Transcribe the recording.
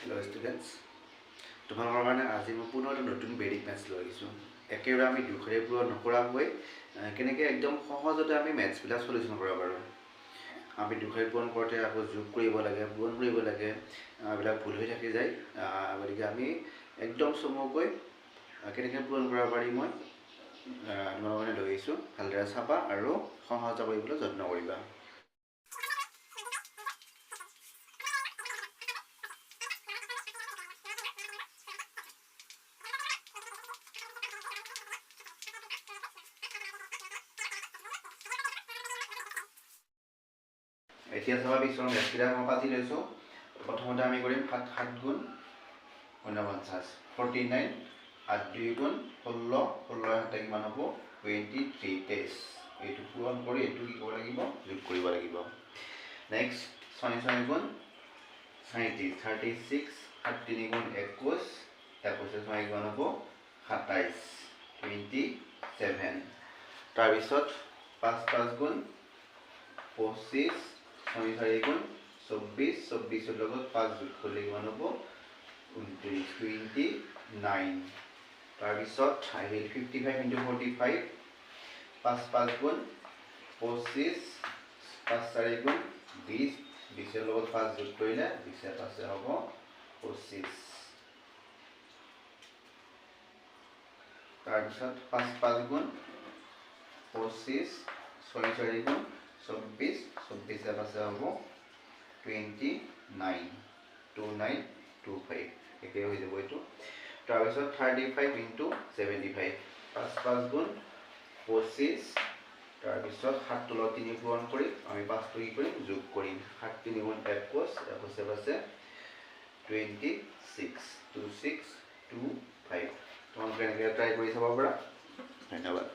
Hello students, তোমালোকৰ কাৰণে আজি মই পুনৰ এটা নতুন বেৰিক মেথছ লৈ আহিছোঁ। একেবাৰে আমি দুখৰে পূৰণ নকৰাকৈ কেনেকৈ একদম সহজতে আমি মেথছবিলাক সলিউশ্যন কৰিব পাৰোঁ। আমি দুখৰে পূৰণ কৰোঁতে আকৌ যোগ কৰিব লাগে, পূৰণ কৰিব লাগে, এইবিলাক ভুল হৈ থাকি যায়। গতিকে আমি একদম চমুকৈ কেনেকৈ পূৰণ কৰিব পাৰি মই তোমালোকৰ কাৰণে লৈ আহিছোঁ। ভালদৰে চাবা আৰু সহজ কৰিবলৈ যত্ন কৰিবা। এতিয়া চাবা পিছৰ মেথছবিলাক মই পাতি লৈছোঁ। প্ৰথমতে আমি কৰিম 7 গুণ 49, 49, 8 2 গুণ 16, 16 7 কিমান হ'ব 23, 23। এইটো পূৰণ কৰি এইটো কি কৰিব লাগিব, যোগ কৰিব লাগিব। নেক্সট 6 6 গুণ 37, 36, 7 3 গুণ 21, 21 6 কিমান হ'ব 27, 27। তাৰপিছত 5 5 গুণ 25, 6 4 গুণ 24, 24 লগত 5 যোগ কৰিলে কিমান হ'ব 29। তাৰপিছত আহিল 55 × 45, 5 5 গুণ 25, 5 4 গুণ 20, 20 লগত 5 যোগ কৰিলে 20 5 হ'ব 25। তাৰপিছত 5 5 গুণ 25, 6 4 গুণ 24, 24 5 হ'ব 29, 2925 একে হৈ যাব এইটো। তাৰপিছত 35 × 75, 5 5 গুণ 25, তাৰপিছত 7 তলত 3 পূৰণ কৰি আমি 5টো কি কৰিম, যোগ কৰিম। 7 3 গুণ 21, 21 আছে 26, 26 25। তোমালোকে এনেকৈ ট্ৰাই কৰি চাব পাৰা। ধন্যবাদ।